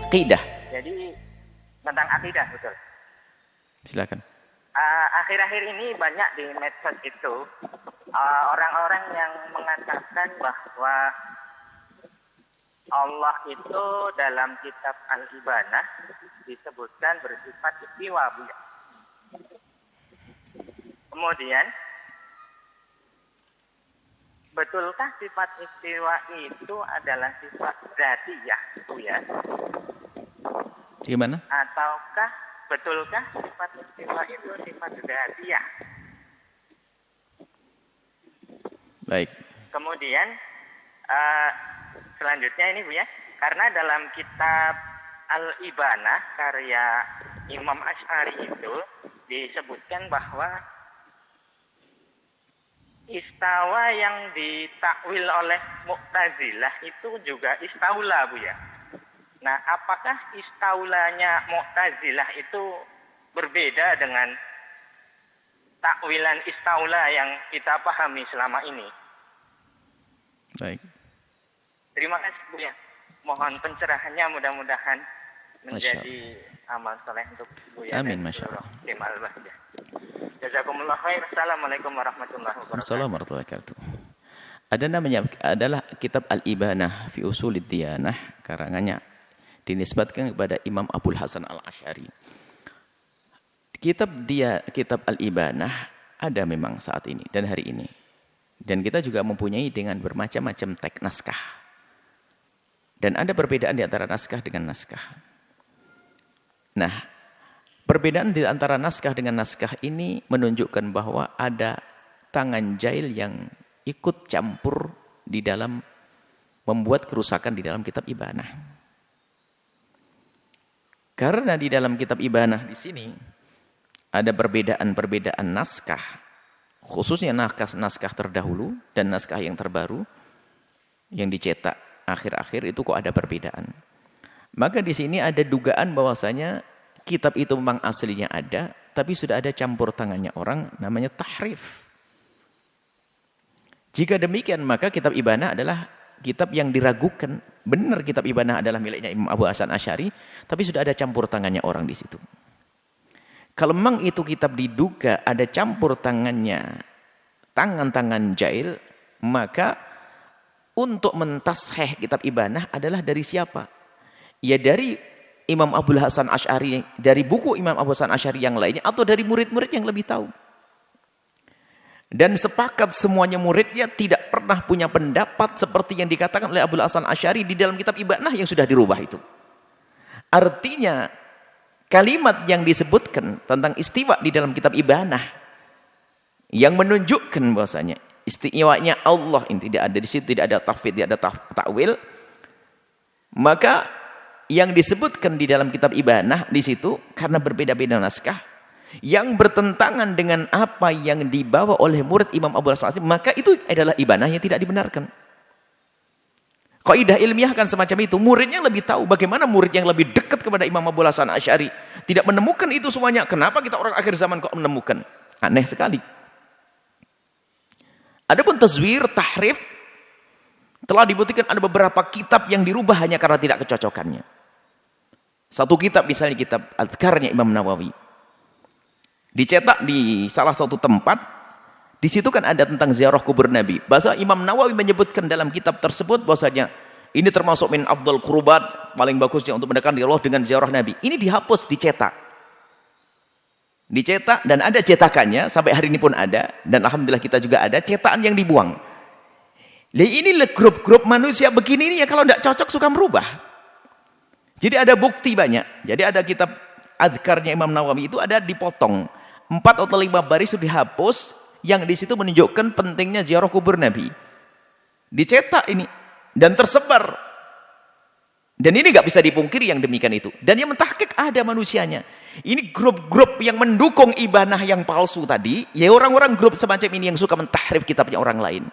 Aqidah. Jadi tentang akidah, betul. Silakan. Akhir-akhir ini banyak di medsos itu orang-orang yang mengatakan bahwa Allah itu dalam kitab Al-Ibanah disebutkan bersifat istiwa, Bu. Kemudian, betulkah sifat istiwa itu adalah sifat dzatiyah, Bu ya? Gimana? Ataukah betulkah sifat istiwa itu sifat dzatiyah? Baik. Kemudian selanjutnya ini Bu ya, karena dalam kitab Al-Ibanah karya Imam Asy'ari itu disebutkan bahwa istawa yang ditakwil oleh Mu'tazilah itu juga istaula, Bu ya. Nah, apakah istaulanya Mu'tazilah itu berbeda dengan takwilan istaula yang kita pahami selama ini? Baik. Terima kasih, Bu ya. Mohon pencerahannya, mudah-mudahan menjadi amal soleh untuk Bu ya. Amin, Masya Allah. Tim Al-Bahjah. Jazakumullah khair. Assalamualaikum warahmatullahi wabarakatuh. Assalamualaikum warahmatullahi wabarakatuh. Adalah kitab Al-Ibanah fi Ushulid Diyanah, karangannya dinisbatkan kepada Imam Abul Hasan Al-Asy'ari. Kitab Al-Ibanah ada memang saat ini dan hari ini. Dan kita juga mempunyai dengan bermacam-macam teks naskah. Dan ada perbedaan di antara naskah dengan naskah. Nah, perbedaan di antara naskah dengan naskah ini menunjukkan bahwa ada tangan jahil yang ikut campur di dalam membuat kerusakan di dalam kitab Ibanah. Karena di dalam kitab Ibanah di sini ada perbedaan-perbedaan naskah, khususnya naskah terdahulu dan naskah yang terbaru yang dicetak akhir-akhir itu kok ada perbedaan. Maka di sini ada dugaan bahwasanya kitab itu memang aslinya ada, tapi sudah ada campur tangannya orang, namanya tahrif. Jika demikian, maka kitab Ibanah adalah kitab yang diragukan. Benar kitab Ibanah adalah miliknya Imam Abu Hasan Asy'ari, tapi sudah ada campur tangannya orang di situ. Kalau memang itu kitab diduga ada campur tangannya, tangan-tangan jahil, maka untuk mentasheh kitab Ibanah adalah dari siapa? Ya dari Imam Abul Hasan Asy'ari, dari buku Imam Abu Hasan Asy'ari yang lainnya, atau dari murid-murid yang lebih tahu. Dan sepakat semuanya muridnya tidak pernah punya pendapat seperti yang dikatakan oleh Abul Hasan Asy'ari di dalam kitab Ibanah yang sudah dirubah itu. Artinya kalimat yang disebutkan tentang istiwa di dalam kitab Ibanah yang menunjukkan bahwasanya istiwanya Allah ini tidak ada di situ, tidak ada tafwid, tidak ada takwil, maka yang disebutkan di dalam kitab Ibanah di situ karena berbeda-beda naskah yang bertentangan dengan apa yang dibawa oleh murid Imam Abu Hasan Asy'ari, maka itu adalah Ibanah yang tidak dibenarkan. Kaidah ilmiah kan semacam itu. Muridnya lebih tahu. Bagaimana murid yang lebih dekat kepada Imam Abu Hasan Asy'ari tidak menemukan itu semuanya? Kenapa kita orang akhir zaman kok menemukan? Aneh sekali. Adapun tazwir, tahrif, telah dibuktikan ada beberapa kitab yang dirubah hanya karena tidak kecocokannya. Satu kitab misalnya kitab Adhkarnya Imam Nawawi. Dicetak di salah satu tempat, di situ kan ada tentang ziarah kubur Nabi. Bahasa Imam Nawawi menyebutkan dalam kitab tersebut bahwasanya ini termasuk min afdal qurubat, paling bagusnya untuk mendekati Allah dengan ziarah Nabi. Ini dihapus, dicetak. Dicetak dan ada cetakannya, sampai hari ini pun ada, dan alhamdulillah kita juga ada cetakan yang dibuang. Ini grup-grup manusia begini ini ya kalau tidak cocok suka merubah. Jadi ada bukti banyak. Jadi ada kitab Adhkarnya Imam Nawawi itu ada dipotong. 4 atau 5 baris itu dihapus, yang di situ menunjukkan pentingnya ziarah kubur Nabi. Dicetak ini dan tersebar. Dan ini nggak bisa dipungkiri yang demikian itu. Dan yang mentahqiq ada manusianya. Ini grup-grup yang mendukung Ibanah yang palsu tadi, ya orang-orang grup semacam ini yang suka mentahrif kitabnya orang lain.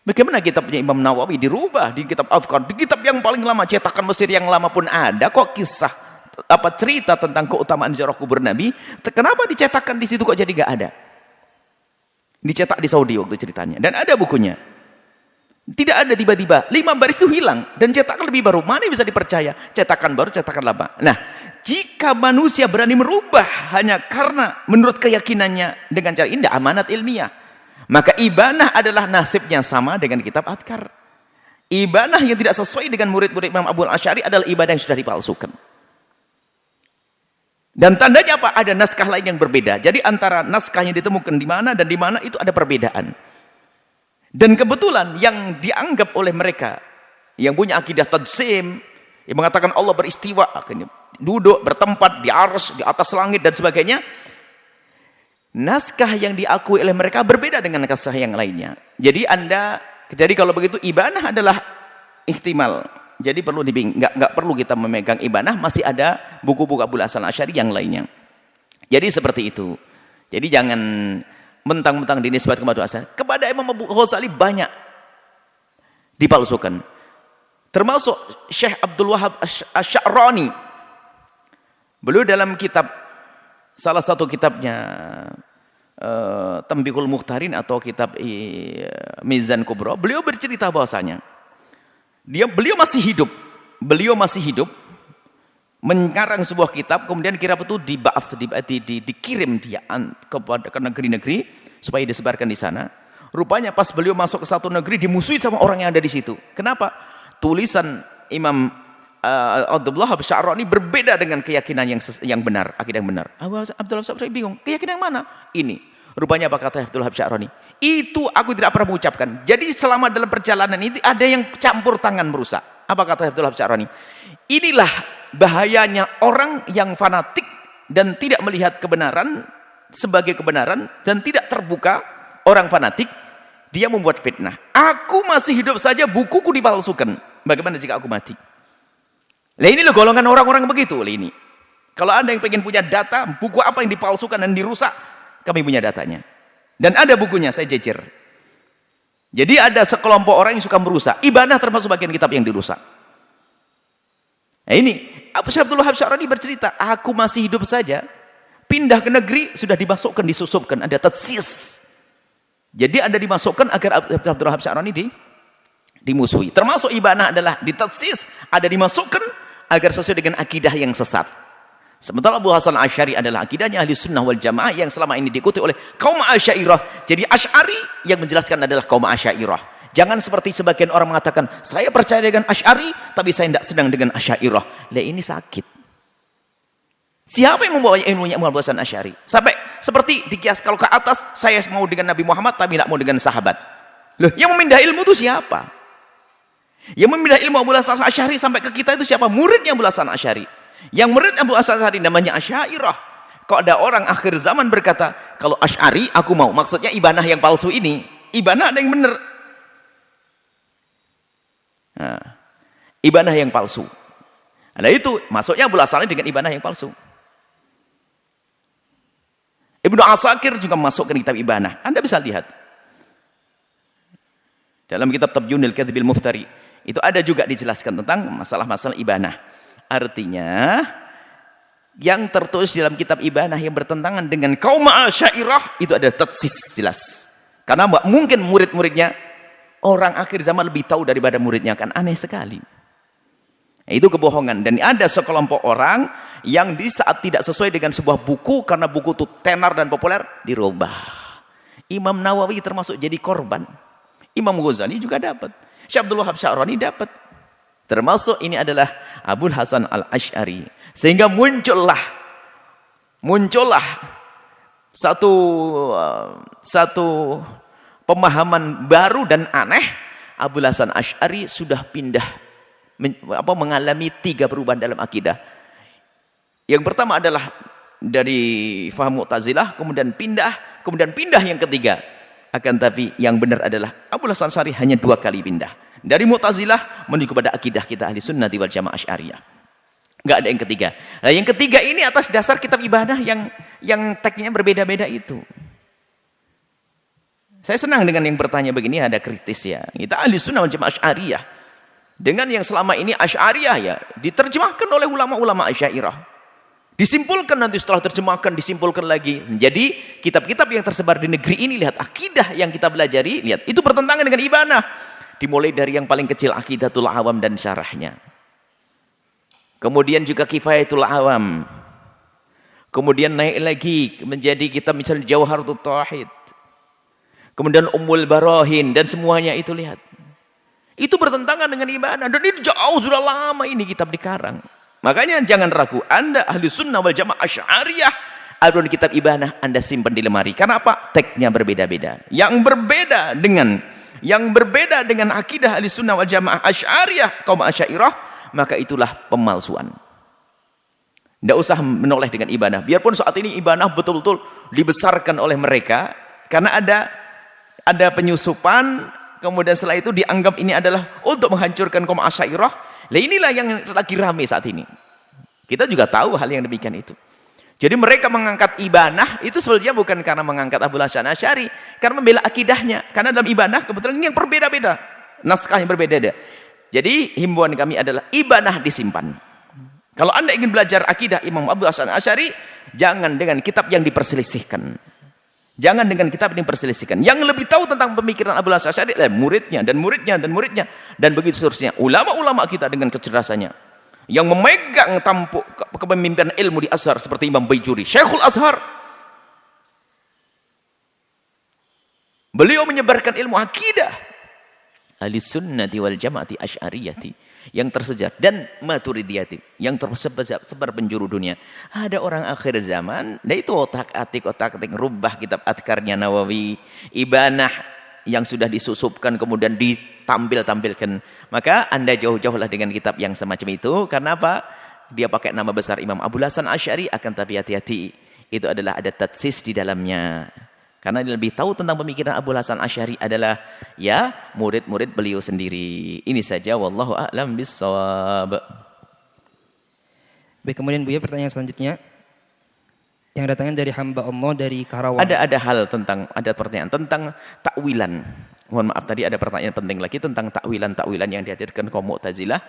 Bagaimana kitabnya Imam Nawawi dirubah di kitab Adhkar, di kitab yang paling lama, cetakan Mesir yang lama pun ada kok kisah cerita tentang keutamaan ziarah kubur Nabi. Kenapa dicetakkan di situ kok jadi nggak ada? Dicetak di Saudi waktu ceritanya dan ada bukunya. Tidak ada tiba-tiba 5 baris itu hilang dan cetakan lebih baru. Mana yang bisa dipercaya? Cetakan baru, cetakan lama. Nah, jika manusia berani merubah hanya karena menurut keyakinannya dengan cara ini, amanat ilmiah, maka ibanah adalah nasibnya sama dengan kitab Adhkar. Ibanah yang tidak sesuai dengan murid-murid Imam Abu al-Asy'ari adalah ibadah yang sudah dipalsukan. Dan tandanya apa? Ada naskah lain yang berbeda. Jadi antara naskah yang ditemukan di mana dan di mana itu ada perbedaan. Dan kebetulan yang dianggap oleh mereka yang punya akidah tajsim, yang mengatakan Allah beristiwa, akhirnya duduk bertempat di arsy, di atas langit dan sebagainya, naskah yang diakui oleh mereka berbeda dengan naskah yang lainnya. Jadi kalau begitu ibanah adalah ihtimal. Jadi perlu nggak perlu kita memegang ibanah, masih ada buku-buku Abul Hasan Asy'ari yang lainnya. Jadi seperti itu. Jadi jangan mentang-mentang dinisbatkan kepada Asy'ari. Kepada Imam Abu Ghazali banyak dipalsukan. Termasuk Syekh Abdul Wahab Asy-Sya'rani. Beliau dalam kitab, salah satu kitabnya Tanbihul Mukhtarin atau kitab Mizan Kubra, beliau bercerita bahwasanya beliau masih hidup mengarang sebuah kitab, kemudian kitab itu dikirim dia ke negeri-negeri supaya disebarkan di sana. Rupanya pas beliau masuk ke satu negeri dimusuhi sama orang yang ada di situ. Kenapa? Tulisan Imam Abdul Wahab Asy-Sya'rani berbeda dengan keyakinan yang benar, akidah yang benar. Abdul Wahab Asy-Sya'rani bingung, keyakinan yang mana? Ini. Rupanya apa kata Abdul Wahab Asy-Sya'rani? Itu aku tidak pernah mengucapkan. Jadi selama dalam perjalanan ini ada yang campur tangan merusak. Apa kata Abdul Wahab Asy-Sya'rani? Inilah bahayanya orang yang fanatik dan tidak melihat kebenaran sebagai kebenaran dan tidak terbuka. Orang fanatik, dia membuat fitnah. Aku masih hidup saja, bukuku dipalsukan. Bagaimana jika aku mati? Lah ini loh golongan orang-orang begitu ini. Kalau Anda yang pengen punya data, buku apa yang dipalsukan dan dirusak, kami punya datanya. Dan ada bukunya, saya jejer. Jadi ada sekelompok orang yang suka merusak. Ibanah termasuk bagian kitab yang dirusak. Nah ini, Syekh Abdul Wahab Asy-Sya'rani bercerita, aku masih hidup saja, pindah ke negeri, sudah dimasukkan, disusupkan, ada tatsis. Jadi ada dimasukkan agar Abdul Wahab Asy-Sya'rani dimusuhi. Termasuk ibanah adalah ditatsis, ada dimasukkan agar sesuai dengan akidah yang sesat. Sementara Abu Hasan Asy'ari adalah akidahnya ahli sunnah wal jamaah yang selama ini diikuti oleh kaum Asy'ariyah. Jadi Asy'ari yang menjelaskan adalah kaum Asy'ariyah. Jangan seperti sebagian orang mengatakan, saya percaya dengan Asy'ari, tapi saya tidak sedang dengan Asy'ariyah. Lah ini sakit. Siapa yang membawa ilmunya Abu Hasan Asy'ari? Sampai seperti dikias kalau ke atas, saya mau dengan Nabi Muhammad, tapi tidak mau dengan sahabat. Loh, yang memindah ilmu itu siapa? Yang memindah ilmu Abu Hasan Asy'ari sampai ke kita itu siapa? Muridnya Abu Hasan Asy'ari. Yang murid Abu Hasan Asy'ari namanya Asy'ariyah. Kok ada orang akhir zaman berkata, kalau Asy'ari aku mau. Maksudnya ibanah yang palsu ini. Ibanah ada yang benar. Nah, ibanah yang palsu. Nah itu, maksudnya Abu Hasan dengan ibanah yang palsu. Ibnu Asakir juga masuk ke kitab ibanah. Anda bisa lihat. Dalam kitab Tabyinul Kadhibil Muftari. Itu ada juga dijelaskan tentang masalah-masalah ibanah. Artinya yang tertulis dalam kitab ibanah yang bertentangan dengan kaum Asy'ariyah itu ada tatsis jelas. Karena mungkin murid-muridnya orang akhir zaman lebih tahu daripada muridnya, kan aneh sekali. Itu kebohongan. Dan ada sekelompok orang yang di saat tidak sesuai dengan sebuah buku karena buku itu tenar dan populer dirubah. Imam Nawawi termasuk jadi korban. Imam Ghazali juga dapat. Syekh Abdul Wahab Asy-Sya'rani dapat. Termasuk ini adalah Abul Hasan Al-Asy'ari. Sehingga muncullah satu pemahaman baru dan aneh. Abul Hasan Asy'ari sudah mengalami 3 perubahan dalam akidah. Yang pertama adalah dari faham Mu'tazilah, kemudian pindah yang ketiga. Akan tapi yang benar adalah Abul Hasan Asy'ari hanya 2 kali pindah. Dari Mu'tazilah menuju kepada akidah kita ahli sunnah wal jamaah Asy'ariyah. Enggak ada yang ketiga. Nah, yang ketiga ini atas dasar kitab ibadah yang tagnya berbeda-beda itu. Saya senang dengan yang bertanya begini, ada kritis ya. Kita ahli sunnah wal jamaah Asy'ariyah. Dengan yang selama ini Asy'ariyah ya, diterjemahkan oleh ulama-ulama Asy'ariyah. Disimpulkan nanti setelah terjemahkan, disimpulkan lagi. Jadi kitab-kitab yang tersebar di negeri ini, lihat akidah yang kita pelajari, lihat itu bertentangan dengan ibanah. Dimulai dari yang paling kecil Aqidatul Awam dan syarahnya. Kemudian juga Kifayatul Awam. Kemudian naik lagi menjadi kitab misalnya Jawharatul Tauhid. Kemudian Ummul Barahin dan semuanya itu lihat. Itu bertentangan dengan ibadah dan ini jauh sudah lama ini kitab dikarang. Makanya jangan ragu, Anda ahli sunnah wal jamaah Asy'ariyah, adun kitab ibadah Anda simpan di lemari. Karena apa? Teksnya berbeda-beda. Yang berbeda dengan akidah ahli sunnah wal jamaah Asy'ariyah, kaum Asy'ariyah, maka itulah pemalsuan. Tidak usah menoleh dengan ibadah. Biarpun saat ini ibadah betul-betul dibesarkan oleh mereka, karena ada penyusupan, kemudian setelah itu dianggap ini adalah untuk menghancurkan kaum Asy'ariyah. Nah inilah yang lagi ramai saat ini. Kita juga tahu hal yang demikian itu. Jadi mereka mengangkat ibanah itu sebenarnya bukan karena mengangkat Abul Hasan Asy'ari, karena membela akidahnya. Karena dalam ibanah kebetulan ini yang berbeda-beda, naskah yang berbeda-beda. Jadi himbauan kami adalah ibanah disimpan. Kalau Anda ingin belajar akidah Imam Abul Hasan Asy'ari, jangan dengan kitab yang diperselisihkan. Jangan dengan kitab yang diperselisihkan. Yang lebih tahu tentang pemikiran Abul Hasan Asy'ari adalah muridnya dan muridnya dan muridnya dan begitu seterusnya. Ulama-ulama kita dengan kecerdasannya yang memegang tampuk kepemimpinan ilmu di Azhar seperti Imam Baijuri, Syekhul Azhar. Beliau menyebarkan ilmu akidah ahli sunnati wal jamaati asy'ariyati yang tersejar dan maturidiyati yang tersebar penjuru dunia. Ada orang akhir zaman, nah itu otak-atik rubah kitab adkarnya Nawawi, ibanah yang sudah disusupkan kemudian ditampilkan. Maka Anda jauh-jauhlah dengan kitab yang semacam itu. Karena apa? Dia pakai nama besar Imam Abul Hasan Asy'ari, akan tapi hati-hati. Itu adalah ada tatsis di dalamnya. Karena dia lebih tahu tentang pemikiran Abul Hasan Asy'ari adalah ya murid-murid beliau sendiri. Ini saja, wallahu a'lam bissawab. Baik, kemudian Buya pertanyaan selanjutnya yang datangnya dari hamba Allah dari Karawang. Ada pertanyaan tentang takwilan. Mohon maaf tadi ada pertanyaan penting lagi tentang takwilan yang dihadirkan kaum Mu'tazilah.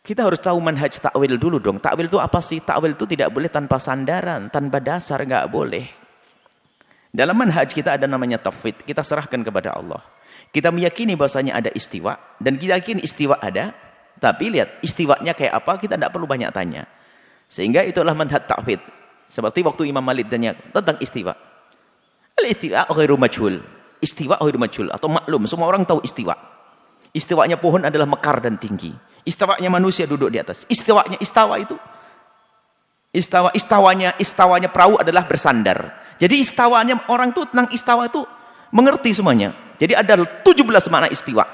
Kita harus tahu manhaj takwil dulu dong. Takwil itu apa sih? Takwil itu tidak boleh tanpa sandaran, tanpa dasar, enggak boleh. Dalam manhaj kita ada namanya tafwid, kita serahkan kepada Allah. Kita meyakini bahasanya ada istiwa, dan kita yakin istiwa ada, tapi lihat istiwanya kayak apa, kita tidak perlu banyak tanya. Sehingga itulah manhaj tafwid. Seperti waktu Imam Malik tanya tentang istiwa. Al-istiwa ghairu majhul. Istiwa ghairu majhul atau maklum, semua orang tahu istiwa. Istiwanya pohon adalah mekar dan tinggi. Istiwanya manusia duduk di atas. Istawa itu istawanya perahu adalah bersandar. Jadi istawanya orang tuh tentang istawa itu mengerti semuanya. Jadi ada 17 makna istiwa.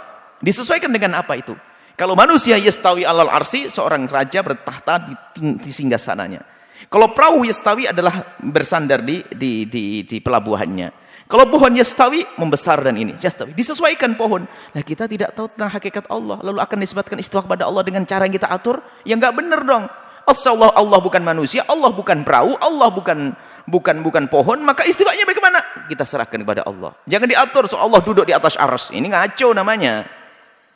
Disesuaikan dengan apa itu? Kalau manusia yastawi alal arsi, seorang raja bertahta di singgasananya. Kalau perahu yastawi adalah bersandar di pelabuhannya. Kalau pohon yastawi membesar dan ini yastawi. Disesuaikan pohon. Nah kita tidak tahu tentang hakikat Allah. Lalu akan disebutkan istiwa kepada Allah dengan cara yang kita atur. Ya nggak benar dong. Allah bukan manusia, Allah bukan perahu, Allah bukan pohon, maka istiwanya bagaimana? Kita serahkan kepada Allah. Jangan diatur soal Allah duduk di atas arsy. Ini ngaco namanya.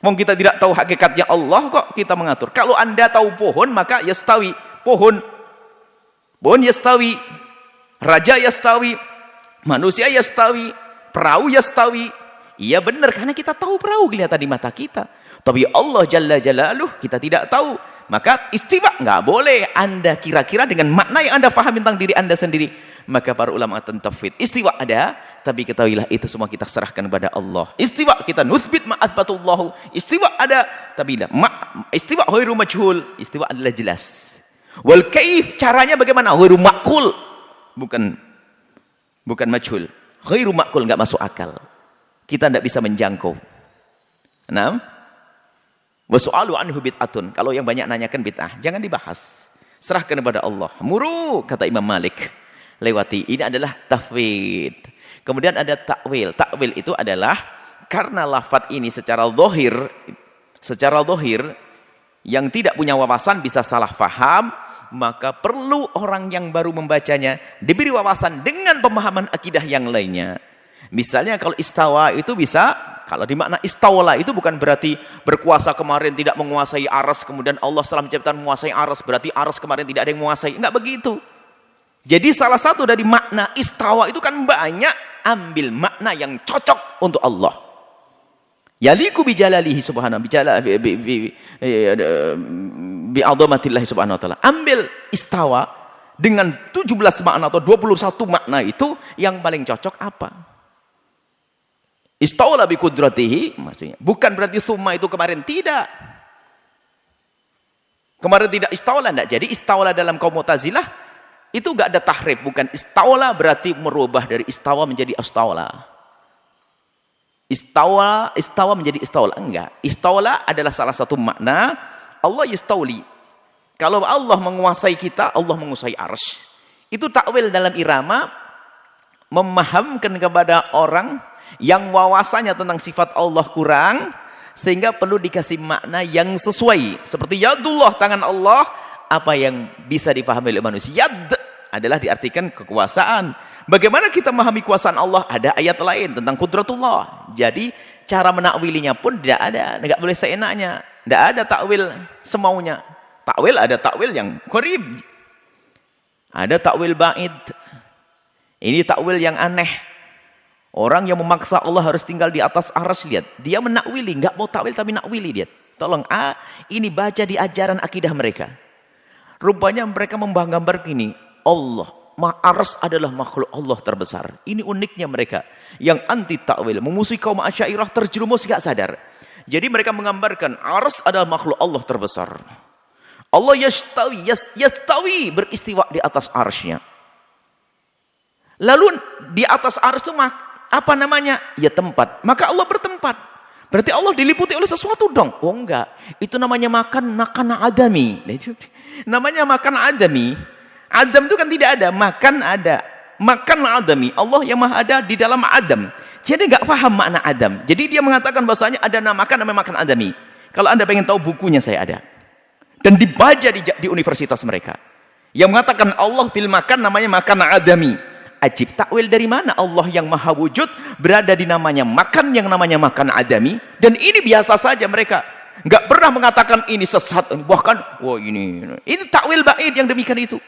Wong kita tidak tahu hakikatnya Allah kok kita mengatur. Kalau Anda tahu pohon, maka yastawi, pohon yastawi, raja yastawi, manusia yastawi, perahu yastawi. Iya benar, karena kita tahu perahu kelihatan di mata kita. Tapi Allah Jalla Jalaluh kita tidak tahu. Maka istiwa nggak boleh Anda kira-kira dengan makna yang Anda paham tentang diri Anda sendiri. Maka para ulama tafwid, istiwa ada, tapi ketahuilah itu semua kita serahkan kepada Allah. Istiwa kita nuthbit ma'athbatullahu. Istiwa ada, tapi istiwa ghairu majhul. Istiwa adalah jelas. Wal kaif, caranya bagaimana? Ghairu ma'qul. Bukan majhul. Ghairu ma'qul, nggak masuk akal. Kita tidak bisa menjangkau. Nah, wasu'alu anhu bid'atun. Kalau yang banyak nanyakan bid'ah, jangan dibahas. Serahkan kepada Allah. Muru, kata Imam Malik. Lewati. Ini adalah tafwid. Kemudian ada takwil. Takwil itu adalah karena lafaz ini secara zahir yang tidak punya wawasan bisa salah faham, maka perlu orang yang baru membacanya diberi wawasan dengan pemahaman akidah yang lainnya. Misalnya kalau istawa itu bisa, kalau di makna istawala itu bukan berarti berkuasa kemarin tidak menguasai aras, kemudian Allah setelah menciptakan menguasai aras, berarti aras kemarin tidak ada yang menguasai. Enggak begitu. Jadi salah satu dari makna istawa itu kan banyak, ambil makna yang cocok untuk Allah. Yaliku bijalalihi subhanahu bi'adzamatillahi subhanahu wa ta'ala. Ambil istawa dengan 17 makna atau 21 makna itu yang paling cocok apa? Istawla bi qudratihi maksudnya. Bukan berarti summa itu kemarin tidak. Kemarin tidak istawla enggak. Jadi istawla dalam kaum Mu'tazilah itu enggak ada tahrif, bukan istawla berarti merubah dari istawa menjadi astawla. Istawa menjadi istawla. Enggak. Istawla adalah salah satu makna Allah yastawli. Kalau Allah menguasai kita, Allah menguasai arsy. Itu takwil dalam irama memahamkan kepada orang yang wawasannya tentang sifat Allah kurang sehingga perlu dikasih makna yang sesuai. Seperti yadullah, tangan Allah, apa yang bisa dipahami oleh manusia. Yad adalah diartikan kekuasaan. Bagaimana kita memahami kekuasaan Allah? Ada ayat lain tentang kudratullah. Jadi cara menakwilinya pun tidak ada, enggak boleh seenaknya. Tidak ada takwil semaunya. Takwil ada takwil yang qarib. Ada takwil ba'id. Ini takwil yang aneh. Orang yang memaksa Allah harus tinggal di atas arsy, lihat. Dia menakwili, enggak mau takwil tapi nakwili, lihat. Tolong, ini baca di ajaran akidah mereka. Rupanya mereka menggambar gini, Allah arsy adalah makhluk Allah terbesar. Ini uniknya mereka yang anti takwil, memusuhi kaum Asy'ariyah, terjerumus gak sadar. Jadi mereka menggambarkan arsy adalah makhluk Allah terbesar. Allah yastawi beristiwa di atas arsy-Nya. Lalu di atas arsy itu apa namanya? Ya tempat. Maka Allah bertempat. Berarti Allah diliputi oleh sesuatu dong. Oh enggak, itu namanya makan adami. Namanya makan adami. Adam itu kan tidak ada, makan ada. Makan adami, Allah yang maha ada di dalam Adam. Jadi enggak paham makna Adam. Jadi dia mengatakan bahasanya ada namakan namanya makan adami. Kalau Anda pengen tahu, bukunya saya ada. Dan dibaca di universitas mereka. Yang mengatakan Allah fil makan namanya makan adami. Ajib, takwil dari mana Allah yang maha wujud berada di namanya makan yang namanya makan adami? Dan ini biasa saja mereka. Enggak pernah mengatakan ini sesat. Bahkan, wah ini takwil ba'id yang demikian itu.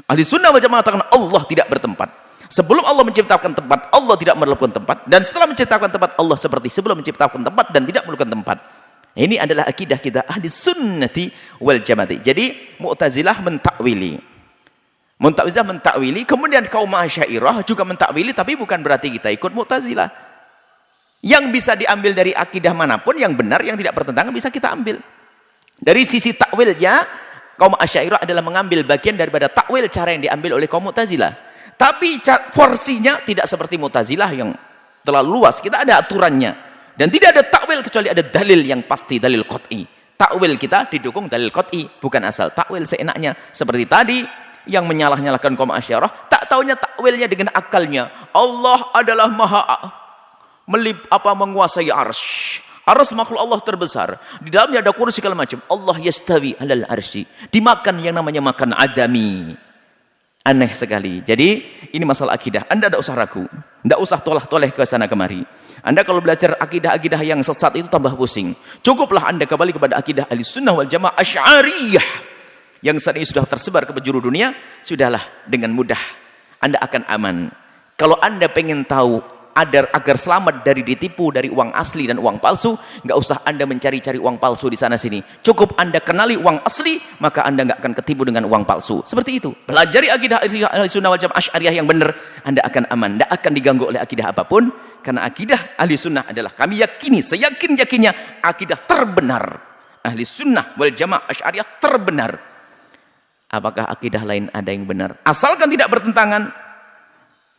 Ahli sunnah wal jamaah mengatakan Allah tidak bertempat. Sebelum Allah menciptakan tempat, Allah tidak memerlukan tempat. Dan setelah menciptakan tempat, Allah seperti sebelum menciptakan tempat dan tidak memerlukan tempat. Ini adalah akidah kita ahli sunnati wal jamaah. Jadi Mu'tazilah mentakwili. Mu'tazilah mentakwili, kemudian kaum Asy'ariyah juga mentakwili, tapi bukan berarti kita ikut Mu'tazilah. Yang bisa diambil dari akidah manapun yang benar, yang tidak bertentangan bisa kita ambil. Dari sisi takwilnya, kaum Asy'ariyah adalah mengambil bagian daripada takwil cara yang diambil oleh kaum Mu'tazilah. Tapi porsinya tidak seperti Mu'tazilah yang terlalu luas. Kita ada aturannya. Dan tidak ada takwil kecuali ada dalil yang pasti, dalil qat'i. Takwil kita didukung dalil qat'i, bukan asal takwil seenaknya. Seperti tadi yang menyalah-nyalahkan kaum Asy'ariyah, tak taunya takwilnya dengan akalnya. Allah adalah maha menguasai arsy. Arsy makhluk Allah terbesar. Di dalamnya ada kursi segala macam. Allah yastawi alal arsy. Dimakan yang namanya makan adami. Aneh sekali. Jadi ini masalah akidah. Anda tidak usah ragu. Tidak usah tolah-toleh ke sana kemari. Anda kalau belajar akidah-akidah yang sesat itu tambah pusing. Cukuplah Anda kembali kepada akidah Ahlussunnah wal Jamaah Asy'ariyah yang saat ini sudah tersebar ke penjuru dunia. Sudahlah, dengan mudah Anda akan aman. Kalau Anda pengen tahu agar selamat dari ditipu dari uang asli dan uang palsu, nggak usah Anda mencari-cari uang palsu di sana sini. Cukup Anda kenali uang asli, maka Anda nggak akan ketipu dengan uang palsu. Seperti itu. Pelajari akidah Ahlussunnah wal Jamaah Asy'ariyah yang benar, Anda akan aman, nggak akan diganggu oleh akidah apapun, karena akidah Ahlussunnah adalah kami yakini, seyakin-yakinnya akidah terbenar. Ahlussunnah wal Jamaah Asy'ariyah terbenar. Apakah akidah lain ada yang benar? Asalkan tidak bertentangan.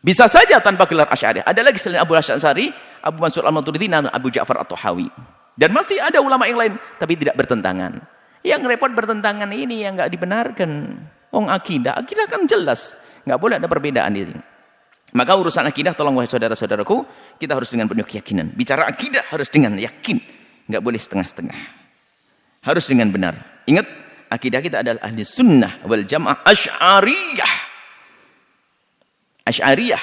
Bisa saja tanpa gelar Asy'ariyah. Ada lagi selain Abu Hasyim Asy'ari, Abu Mansur Al-Maturidi, dan Abu Ja'far At-Tahawi. Dan masih ada ulama yang lain, tapi tidak bertentangan. Yang repot bertentangan ini yang nggak dibenarkan. Akidah kan jelas, nggak boleh ada perbedaan di sini. Maka urusan akidah, tolong wahai saudara-saudaraku, kita harus dengan penuh keyakinan. Bicara akidah harus dengan yakin, nggak boleh setengah-setengah. Harus dengan benar. Ingat, akidah kita adalah ahli sunnah wal jamaah Asy'ariyah. Asy'ariyah,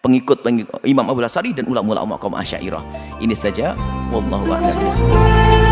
pengikut Imam Abu Hasyim dan ulama-ulama kaum Asy'ariyah. Ini saja, wallahu a'lam bishawab.